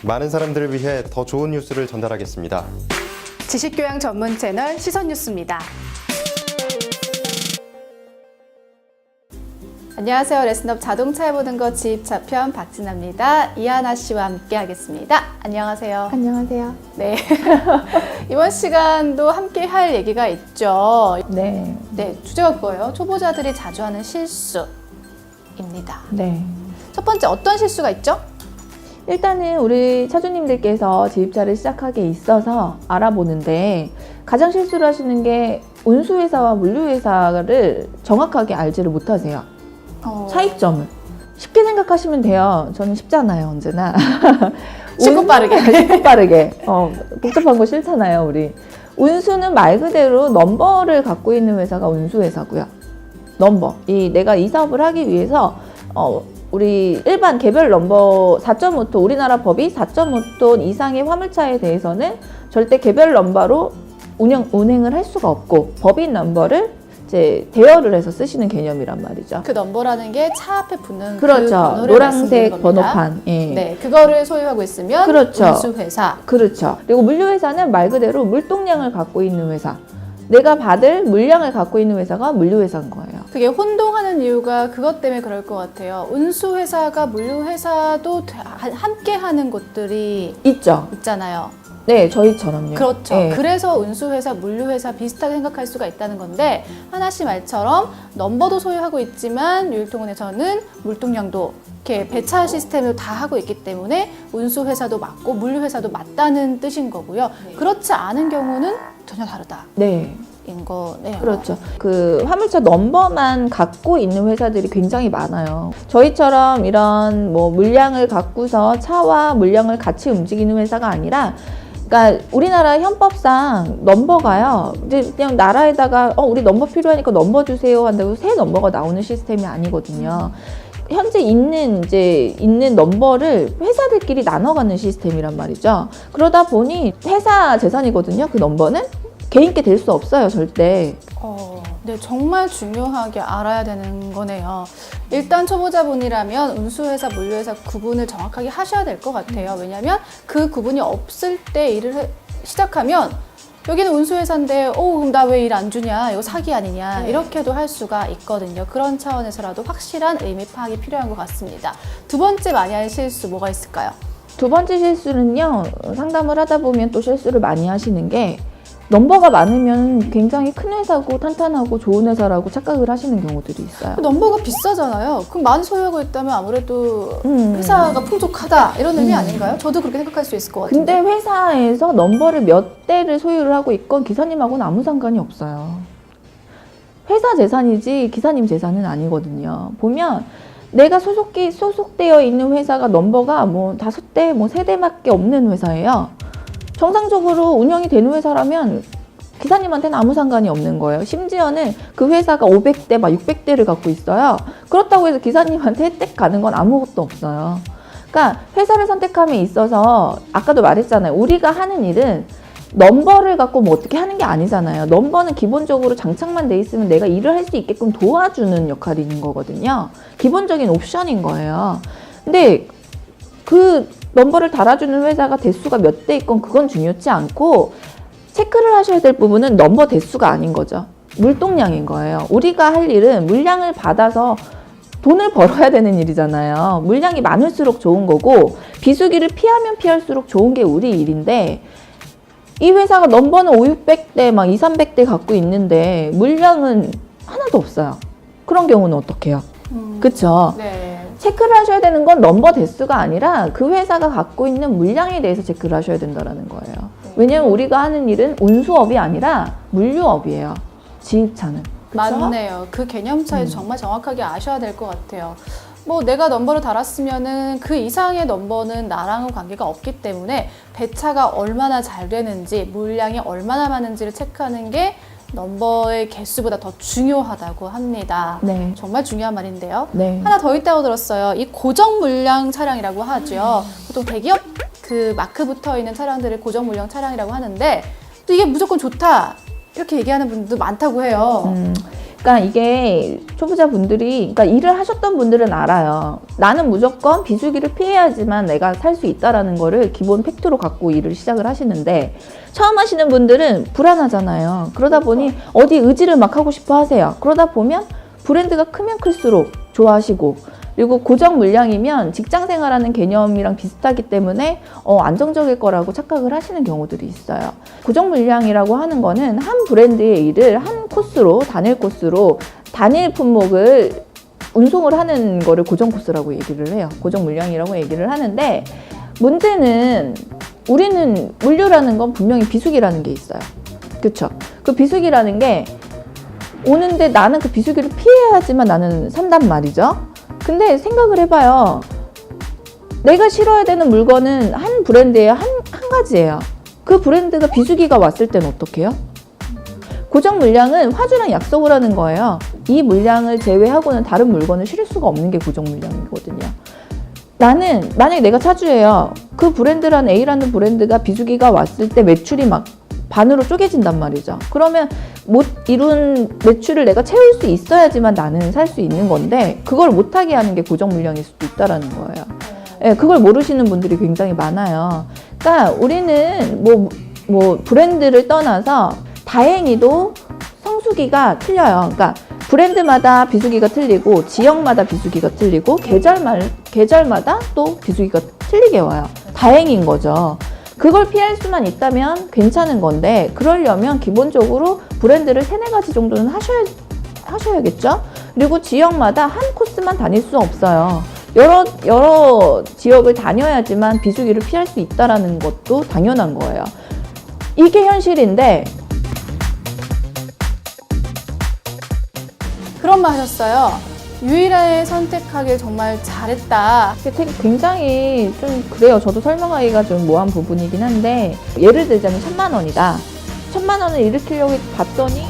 많은 사람들을 위해 더 좋은 뉴스를 전달하겠습니다. 지식교양 전문 채널 시선뉴스입니다. 안녕하세요. 레슨업 자동차에 보는 것 지입차편 박진아입니다. 이하나 씨와 함께 하겠습니다. 안녕하세요. 안녕하세요. 네. 이번 시간도 함께 할 얘기가 있죠. 네. 네, 주제가 그거예요. 초보자들이 자주 하는 실수입니다. 네. 첫 번째 어떤 실수가 있죠? 일단은 우리 차주님들께서 지입차를 시작하기에 있어서 알아보는데 가장 실수를 하시는 게 운수회사와 물류회사를 정확하게 알지를 못하세요. 차이점을. 쉽게 생각하시면 돼요. 저는 쉽잖아요, 언제나. 쉽고 빠르게. 쉽고 빠르게. 복잡한 거 싫잖아요, 우리. 운수는 말 그대로 넘버를 갖고 있는 회사가 운수회사고요. 넘버. 내가 이 사업을 하기 위해서 우리 일반 개별 넘버 4.5톤, 우리나라 법이 4.5톤 이상의 화물차에 대해서는 절대 개별 넘버로 운행을 할 수가 없고 법인 넘버를 이제 대여를 해서 쓰시는 개념이란 말이죠. 그 넘버라는 게 차 앞에 붙는 그렇죠. 그 번호를 노란색 번호판. 예. 네, 그거를 소유하고 있으면 그렇죠. 운수회사. 그렇죠. 그리고 물류회사는 말 그대로 물동량을 갖고 있는 회사. 내가 받을 물량을 갖고 있는 회사가 물류회사인 거예요. 그게 혼동하는 이유가 그것 때문에 그럴 것 같아요. 운수회사가 물류회사도 함께 하는 곳들이 있죠. 있잖아요. 네, 저희처럼요. 그렇죠. 네. 그래서 운수회사, 물류회사 비슷하게 생각할 수가 있다는 건데 하나 씨 말처럼 넘버도 소유하고 있지만 유일통운에서는 물동량도 이렇게 배차 시스템을 다 하고 있기 때문에 운수회사도 맞고 물류회사도 맞다는 뜻인 거고요. 그렇지 않은 경우는 전혀 다르다. 네. 인 거네요. 그렇죠. 그 화물차 넘버만 갖고 있는 회사들이 굉장히 많아요. 저희처럼 이런 뭐 물량을 갖고서 차와 물량을 같이 움직이는 회사가 아니라, 그러니까 우리나라 현법상 넘버가요. 이제 그냥 나라에다가 우리 넘버 필요하니까 넘버 주세요 한다고 새 넘버가 나오는 시스템이 아니거든요. 현재 있는 넘버를 회사들끼리 나눠가는 시스템이란 말이죠. 그러다 보니 회사 재산이거든요. 그 넘버는 개인께 될 수 없어요, 절대. 네, 정말 중요하게 알아야 되는 거네요. 일단 초보자분이라면 운수회사, 물류회사 구분을 정확하게 하셔야 될 것 같아요. 왜냐하면 그 구분이 없을 때 일을 시작하면 여기는 운수회사인데 그럼 나 왜 일 안 주냐, 이거 사기 아니냐, 네. 이렇게도 할 수가 있거든요. 그런 차원에서라도 확실한 의미 파악이 필요한 것 같습니다. 두 번째 많이 할 실수 뭐가 있을까요? 두 번째 실수는요, 상담을 하다 보면 또 실수를 많이 하시는 게, 넘버가 많으면 굉장히 큰 회사고 탄탄하고 좋은 회사라고 착각을 하시는 경우들이 있어요. 넘버가 비싸잖아요. 그럼 많이 소유하고 있다면 아무래도 회사가 풍족하다 이런 의미 아닌가요? 저도 그렇게 생각할 수 있을 것 같은데. 근데 회사에서 넘버를 몇 대를 소유를 하고 있건 기사님하고는 아무 상관이 없어요. 회사 재산이지 기사님 재산은 아니거든요. 보면 내가 소속되어 있는 회사가 넘버가 뭐 5대, 뭐 3대밖에 없는 회사예요. 정상적으로 운영이 되는 회사라면 기사님한테는 아무 상관이 없는 거예요. 심지어는 그 회사가 500대, 막 600대를 갖고 있어요. 그렇다고 해서 기사님한테 혜택 가는 건 아무것도 없어요. 그러니까 회사를 선택함에 있어서 아까도 말했잖아요. 우리가 하는 일은 넘버를 갖고 뭐 어떻게 하는 게 아니잖아요. 넘버는 기본적으로 장착만 돼 있으면 내가 일을 할 수 있게끔 도와주는 역할이 있는 거거든요. 기본적인 옵션인 거예요. 근데 그 넘버를 달아주는 회사가 대수가 몇 대 있건 그건 중요치 않고, 체크를 하셔야 될 부분은 넘버 대수가 아닌 거죠. 물동량인 거예요. 우리가 할 일은 물량을 받아서 돈을 벌어야 되는 일이잖아요. 물량이 많을수록 좋은 거고 비수기를 피하면 피할수록 좋은 게 우리 일인데, 이 회사가 넘버는 500, 600대 막 2, 300대 갖고 있는데 물량은 하나도 없어요. 그런 경우는 어떻게 해요? 그쵸? 네. 체크를 하셔야 되는 건 넘버 대수가 아니라 그 회사가 갖고 있는 물량에 대해서 체크를 하셔야 된다는 거예요. 왜냐면 우리가 하는 일은 운수업이 아니라 물류업이에요. 지입차는. 그쵸? 맞네요. 그 개념 차이도 정말 정확하게 아셔야 될 것 같아요. 뭐 내가 넘버를 달았으면은 그 이상의 넘버는 나랑은 관계가 없기 때문에 배차가 얼마나 잘 되는지, 물량이 얼마나 많은지를 체크하는 게 넘버의 개수보다 더 중요하다고 합니다. 네. 정말 중요한 말인데요. 네. 하나 더 있다고 들었어요. 이 고정 물량 차량이라고 하죠. 보통 대기업 그 마크 붙어 있는 차량들을 고정 물량 차량이라고 하는데 또 이게 무조건 좋다 이렇게 얘기하는 분들도 많다고 해요. 그러니까 이게 초보자분들이, 그러니까 일을 하셨던 분들은 알아요. 나는 무조건 비수기를 피해야지만 내가 살 수 있다라는 거를 기본 팩트로 갖고 일을 시작을 하시는데, 처음 하시는 분들은 불안하잖아요. 그러다 보니 어디 의지를 막 하고 싶어 하세요. 그러다 보면 브랜드가 크면 클수록 좋아하시고, 그리고 고정 물량이면 직장 생활하는 개념이랑 비슷하기 때문에 안정적일 거라고 착각을 하시는 경우들이 있어요. 고정 물량이라고 하는 거는 한 브랜드의 일을 한 코스로, 단일 품목을 운송을 하는 거를 고정 코스라고 얘기를 해요. 고정 물량이라고 얘기를 하는데, 문제는 우리는 물류라는 건 분명히 비수기라는 게 있어요. 그렇죠? 그 비수기라는 게 오는데 나는 그 비수기를 피해야지만 나는 산단 말이죠. 근데 생각을 해봐요. 내가 실어야 되는 물건은 한 브랜드에 한 가지예요. 그 브랜드가 비수기가 왔을 때는 어떻게 해요? 고정 물량은 화주랑 약속을 하는 거예요. 이 물량을 제외하고는 다른 물건을 실을 수가 없는 게 고정 물량이거든요. 나는 만약에 내가 차주예요. 그 브랜드라는 A라는 브랜드가 비수기가 왔을 때 매출이 막 반으로 쪼개진단 말이죠. 그러면 못 이룬 매출을 내가 채울 수 있어야지만 나는 살 수 있는 건데, 그걸 못하게 하는 게 고정 물량일 수도 있다라는 거예요. 예, 그걸 모르시는 분들이 굉장히 많아요. 그러니까 우리는 뭐 브랜드를 떠나서 다행히도 성수기가 틀려요. 그러니까 브랜드마다 비수기가 틀리고, 지역마다 비수기가 틀리고, 계절마다 또 비수기가 틀리게 와요. 다행인 거죠. 그걸 피할 수만 있다면 괜찮은 건데, 그러려면 기본적으로 브랜드를 3-4가지 정도는 하셔야겠죠? 그리고 지역마다 한 코스만 다닐 수 없어요. 여러 지역을 다녀야지만 비수기를 피할 수 있다는 것도 당연한 거예요. 이게 현실인데, 그런 말 하셨어요. 유일하게 선택하길 정말 잘했다. 굉장히 좀 그래요. 저도 설명하기가 좀 모호한 부분이긴 한데, 예를 들자면 1,000만 원이다. 1,000만 원을 일으키려고 봤더니